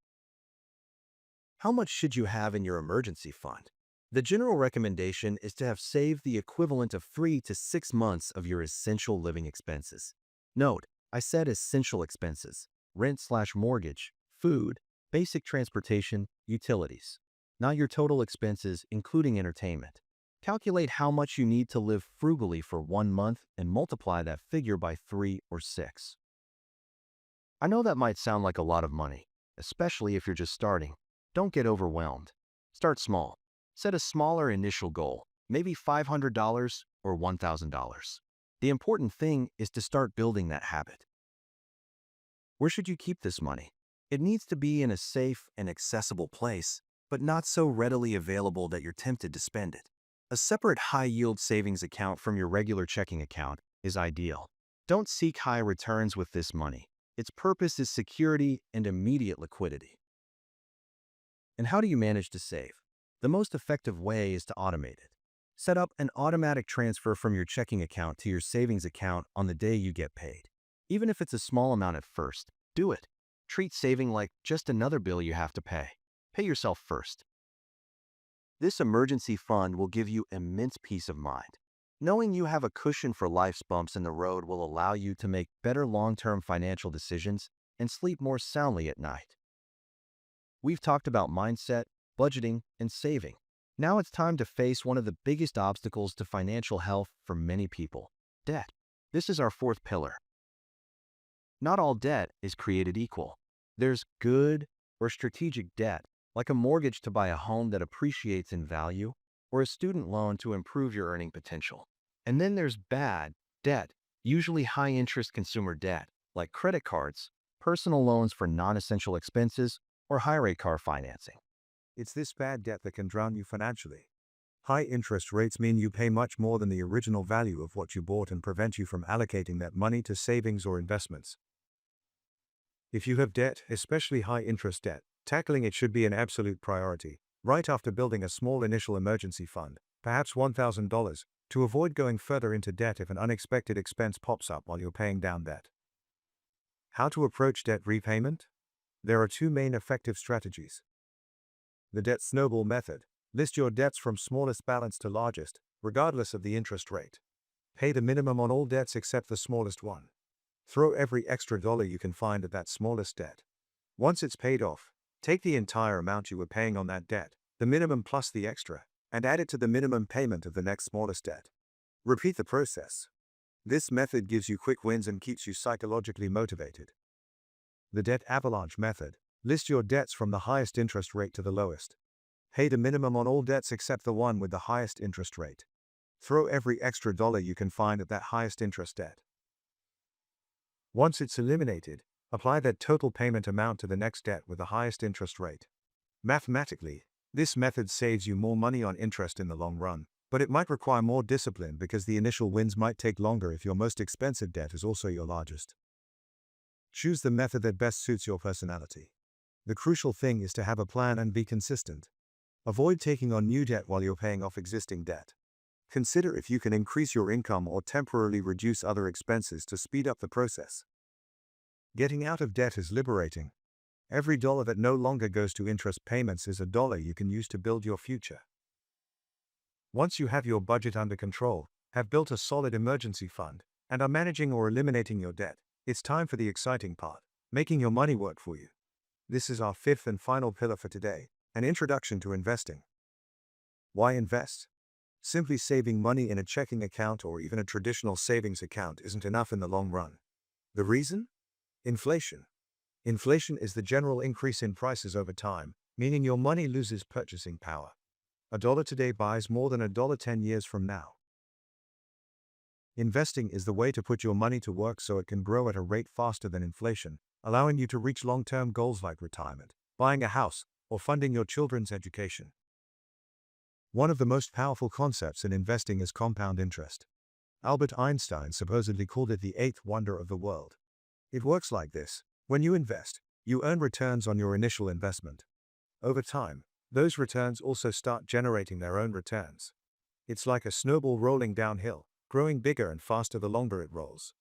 How much should you have in your emergency fund? The general recommendation is to have saved the equivalent of 3 to 6 months of your essential living expenses. Note, I said essential expenses: rent/mortgage, food, basic transportation, utilities. Not your total expenses, including entertainment. Calculate how much you need to live frugally for 1 month and multiply that figure by 3 or 6. I know that might sound like a lot of money, especially if you're just starting. Don't get overwhelmed. Start small. Set a smaller initial goal, maybe $500 or $1,000. The important thing is to start building that habit. Where should you keep this money? It needs to be in a safe and accessible place, but not so readily available that you're tempted to spend it. A separate high-yield savings account from your regular checking account is ideal. Don't seek high returns with this money. Its purpose is security and immediate liquidity. And how do you manage to save? The most effective way is to automate it. Set up an automatic transfer from your checking account to your savings account on the day you get paid. Even if it's a small amount at first, do it. Treat saving like just another bill you have to pay. Pay yourself first. This emergency fund will give you immense peace of mind. Knowing you have a cushion for life's bumps in the road will allow you to make better long-term financial decisions and sleep more soundly at night. We've talked about mindset, budgeting, and saving. Now it's time to face one of the biggest obstacles to financial health for many people: debt. This is our fourth pillar. Not all debt is created equal. There's good or strategic debt, like a mortgage to buy a home that appreciates in value, or a student loan to improve your earning potential. And then there's bad debt, usually high-interest consumer debt, like credit cards, personal loans for non-essential expenses, or high-rate car financing. It's this bad debt that can drown you financially. High interest rates mean you pay much more than the original value of what you bought and prevent you from allocating that money to savings or investments. If you have debt, especially high interest debt, tackling it should be an absolute priority, right after building a small initial emergency fund, perhaps $1,000, to avoid going further into debt if an unexpected expense pops up while you're paying down debt. How to approach debt repayment? There are two main effective strategies. The debt snowball method. List your debts from smallest balance to largest, regardless of the interest rate. Pay the minimum on all debts except the smallest one. Throw every extra dollar you can find at that smallest debt. Once it's paid off, take the entire amount you were paying on that debt, the minimum plus the extra, and add it to the minimum payment of the next smallest debt. Repeat the process. This method gives you quick wins and keeps you psychologically motivated. The debt avalanche method. List your debts from the highest interest rate to the lowest. Pay the minimum on all debts except the one with the highest interest rate. Throw every extra dollar you can find at that highest interest debt. Once it's eliminated, apply that total payment amount to the next debt with the highest interest rate. Mathematically, this method saves you more money on interest in the long run, but it might require more discipline because the initial wins might take longer if your most expensive debt is also your largest. Choose the method that best suits your personality. The crucial thing is to have a plan and be consistent. Avoid taking on new debt while you're paying off existing debt. Consider if you can increase your income or temporarily reduce other expenses to speed up the process. Getting out of debt is liberating. Every dollar that no longer goes to interest payments is a dollar you can use to build your future. Once you have your budget under control, have built a solid emergency fund, and are managing or eliminating your debt, it's time for the exciting part: making your money work for you. This is our fifth and final pillar for today, an introduction to investing. Why invest? Simply saving money in a checking account or even a traditional savings account isn't enough in the long run. The reason? Inflation. Inflation is the general increase in prices over time, meaning your money loses purchasing power. A dollar today buys more than a dollar 10 years from now. Investing is the way to put your money to work so it can grow at a rate faster than inflation, allowing you to reach long-term goals like retirement, buying a house, or funding your children's education. One of the most powerful concepts in investing is compound interest. Albert Einstein supposedly called it the eighth wonder of the world. It works like this: when you invest, you earn returns on your initial investment. Over time, those returns also start generating their own returns. It's like a snowball rolling downhill, growing bigger and faster the longer it rolls.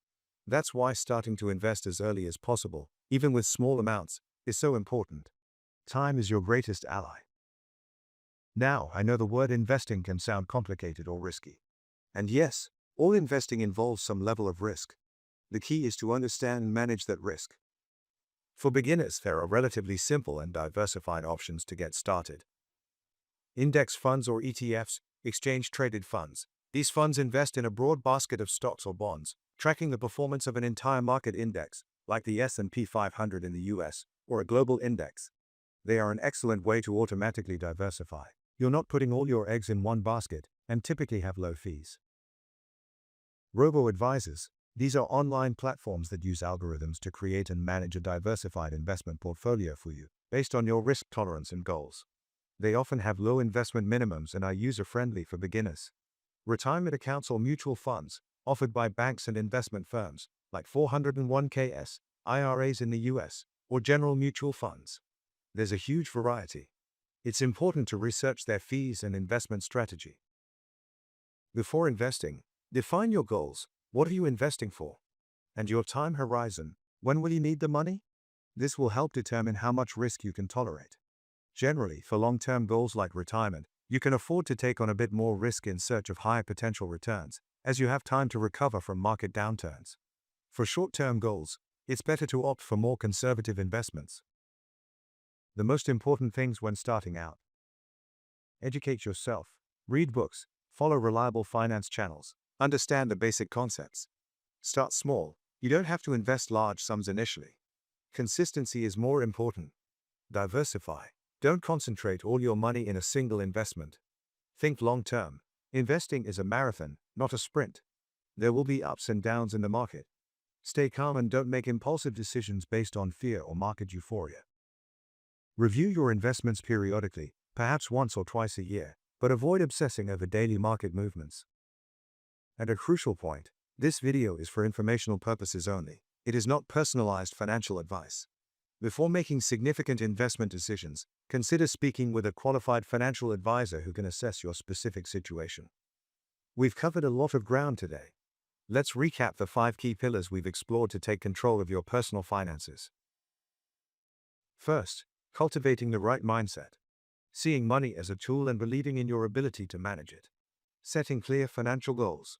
That's why starting to invest as early as possible, even with small amounts, is so important. Time is your greatest ally. Now, I know the word investing can sound complicated or risky. And yes, all investing involves some level of risk. The key is to understand and manage that risk. For beginners, there are relatively simple and diversified options to get started. Index funds or ETFs, exchange-traded funds. These funds invest in a broad basket of stocks or bonds, tracking the performance of an entire market index, like the S&P 500 in the US, or a global index. They are an excellent way to automatically diversify. You're not putting all your eggs in one basket, and typically have low fees. Robo-advisors. These are online platforms that use algorithms to create and manage a diversified investment portfolio for you, based on your risk tolerance and goals. They often have low investment minimums and are user-friendly for beginners. Retirement accounts or mutual funds, offered by banks and investment firms, like 401(k)s, IRAs in the US, or general mutual funds. There's a huge variety. It's important to research their fees and investment strategy. Before investing, define your goals. What are you investing for? And your time horizon. When will you need the money? This will help determine how much risk you can tolerate. Generally, for long-term goals like retirement, You can afford to take on a bit more risk in search of higher potential returns, as you have time to recover from market downturns. For short-term goals, it's better to opt for more conservative investments. The most important things when starting out: educate yourself, read books, follow reliable finance channels, understand the basic concepts. Start small. You don't have to invest large sums initially. Consistency is more important. Diversify. Don't concentrate all your money in a single investment. Think long-term. Investing is a marathon, not a sprint. There will be ups and downs in the market. Stay calm and don't make impulsive decisions based on fear or market euphoria. Review your investments periodically, perhaps once or twice a year, but avoid obsessing over daily market movements. And a crucial point: this video is for informational purposes only. It is not personalized financial advice. Before making significant investment decisions, consider speaking with a qualified financial advisor who can assess your specific situation. We've covered a lot of ground today. Let's recap the 5 key pillars we've explored to take control of your personal finances. First, cultivating the right mindset. Seeing money as a tool and believing in your ability to manage it. Setting clear financial goals.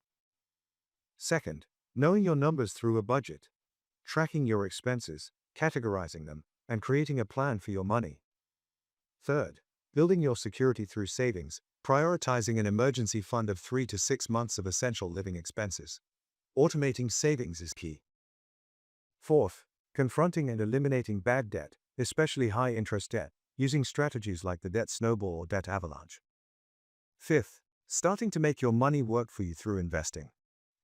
Second, knowing your numbers through a budget. Tracking your expenses, categorizing them, and creating a plan for your money. Third, building your security through savings, prioritizing an emergency fund of 3 to 6 months of essential living expenses. Automating savings is key. Fourth, confronting and eliminating bad debt, especially high-interest debt, using strategies like the debt snowball or debt avalanche. Fifth, starting to make your money work for you through investing.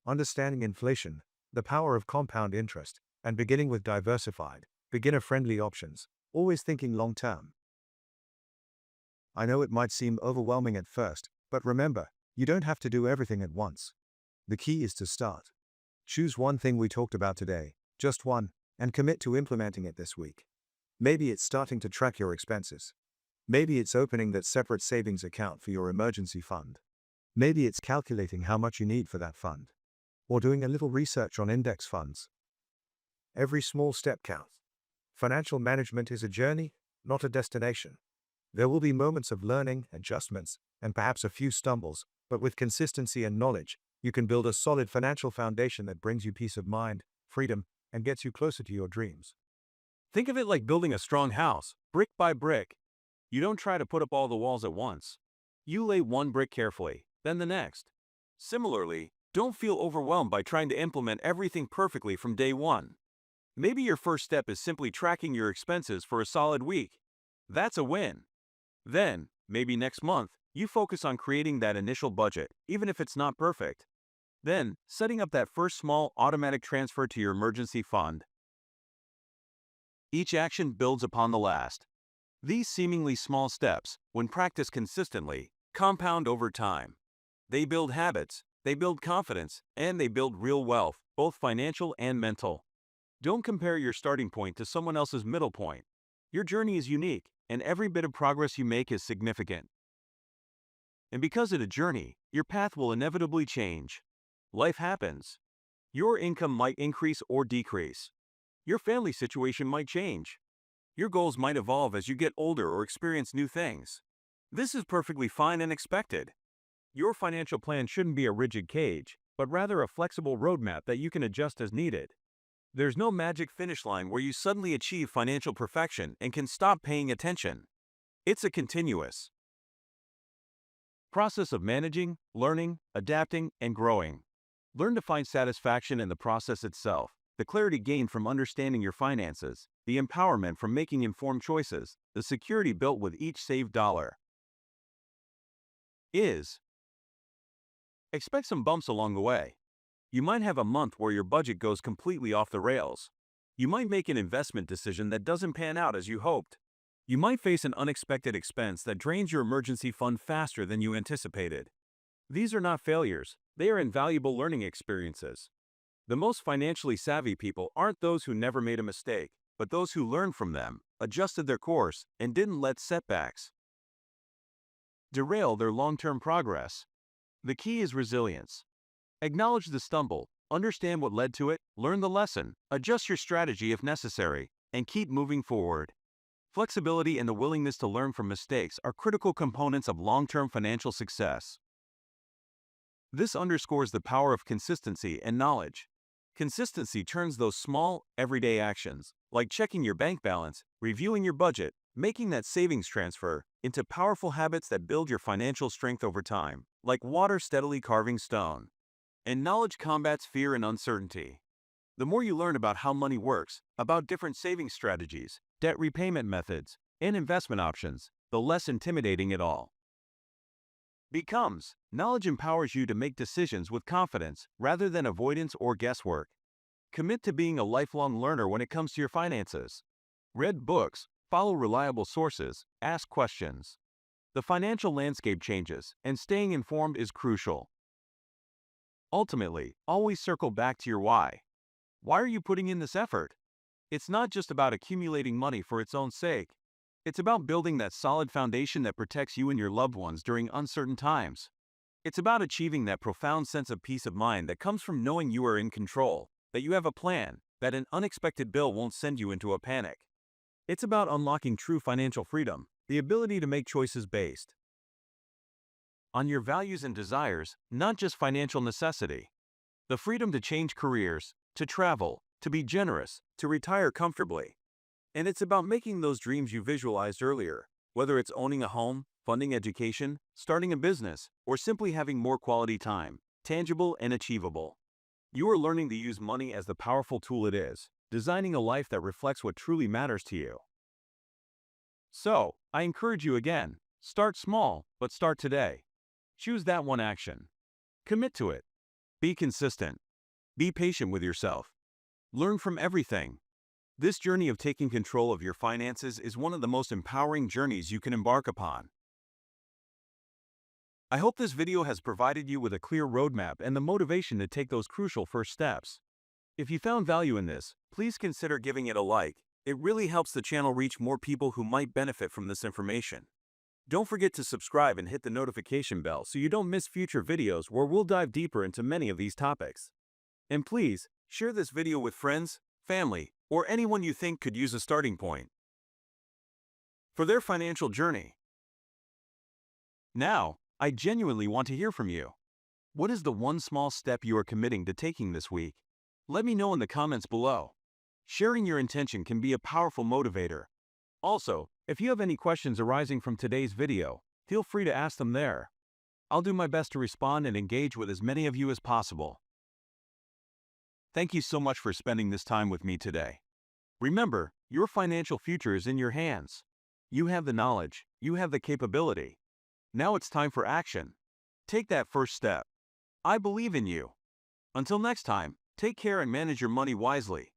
Understanding inflation, the power of compound interest, and beginning with diversified, beginner-friendly options, always thinking long-term. I know it might seem overwhelming at first, but remember, you don't have to do everything at once. The key is to start. Choose one thing we talked about today, just one, and commit to implementing it this week. Maybe it's starting to track your expenses. Maybe it's opening that separate savings account for your emergency fund. Maybe it's calculating how much you need for that fund. Or doing a little research on index funds. Every small step counts. Financial management is a journey, not a destination. There will be moments of learning, adjustments, and perhaps a few stumbles, but with consistency and knowledge, you can build a solid financial foundation that brings you peace of mind, freedom, and gets you closer to your dreams. Think of it like building a strong house, brick by brick. You don't try to put up all the walls at once. You lay one brick carefully, then the next. Similarly, don't feel overwhelmed by trying to implement everything perfectly from day one. Maybe your first step is simply tracking your expenses for a solid week. That's a win. Then, maybe next month, you focus on creating that initial budget, even if it's not perfect. Then, setting up that first small automatic transfer to your emergency fund. Each action builds upon the last. These seemingly small steps, when practiced consistently, compound over time. They build habits, they build confidence, and they build real wealth, both financial and mental. Don't compare your starting point to someone else's middle point. Your journey is unique, and every bit of progress you make is significant. And because of the journey, your path will inevitably change. Life happens. Your income might increase or decrease. Your family situation might change. Your goals might evolve as you get older or experience new things. This is perfectly fine and expected. Your financial plan shouldn't be a rigid cage, but rather a flexible roadmap that you can adjust as needed. There's no magic finish line where you suddenly achieve financial perfection and can stop paying attention. It's a continuous process of managing, learning, adapting, and growing. Learn to find satisfaction in the process itself, the clarity gained from understanding your finances, the empowerment from making informed choices, the security built with each saved dollar. Expect some bumps along the way. You might have a month where your budget goes completely off the rails. You might make an investment decision that doesn't pan out as you hoped. You might face an unexpected expense that drains your emergency fund faster than you anticipated. These are not failures, they are invaluable learning experiences. The most financially savvy people aren't those who never made a mistake, but those who learned from them, adjusted their course, and didn't let setbacks derail their long-term progress. The key is resilience. Acknowledge the stumble, understand what led to it, learn the lesson, adjust your strategy if necessary, and keep moving forward. Flexibility and the willingness to learn from mistakes are critical components of long-term financial success. This underscores the power of consistency and knowledge. Consistency turns those small, everyday actions, like checking your bank balance, reviewing your budget, making that savings transfer, into powerful habits that build your financial strength over time, like water steadily carving stone. And knowledge combats fear and uncertainty. The more you learn about how money works, about different saving strategies, debt repayment methods, and investment options, the less intimidating it all becomes. Knowledge empowers you to make decisions with confidence rather than avoidance or guesswork. Commit to being a lifelong learner when it comes to your finances. Read books, follow reliable sources, ask questions. The financial landscape changes, and staying informed is crucial. Ultimately, always circle back to your why. Why are you putting in this effort? It's not just about accumulating money for its own sake. It's about building that solid foundation that protects you and your loved ones during uncertain times. It's about achieving that profound sense of peace of mind that comes from knowing you are in control, that you have a plan, that an unexpected bill won't send you into a panic. It's about unlocking true financial freedom, the ability to make choices based on your values and desires, not just financial necessity. The freedom to change careers, to travel, to be generous, to retire comfortably. And it's about making those dreams you visualized earlier, whether it's owning a home, funding education, starting a business, or simply having more quality time, tangible and achievable. You are learning to use money as the powerful tool it is, designing a life that reflects what truly matters to you. So, I encourage you again, start small, but start today. Choose that one action. Commit to it. Be consistent. Be patient with yourself. Learn from everything. This journey of taking control of your finances is one of the most empowering journeys you can embark upon. I hope this video has provided you with a clear roadmap and the motivation to take those crucial first steps. If you found value in this, please consider giving it a like. It really helps the channel reach more people who might benefit from this information. Don't forget to subscribe and hit the notification bell so you don't miss future videos where we'll dive deeper into many of these topics. And please, share this video with friends, family, or anyone you think could use a starting point for their financial journey. Now, I genuinely want to hear from you. What is the one small step you are committing to taking this week? Let me know in the comments below. Sharing your intention can be a powerful motivator. Also, if you have any questions arising from today's video, feel free to ask them there. I'll do my best to respond and engage with as many of you as possible. Thank you so much for spending this time with me today. Remember, your financial future is in your hands. You have the knowledge, you have the capability. Now it's time for action. Take that first step. I believe in you. Until next time, take care and manage your money wisely.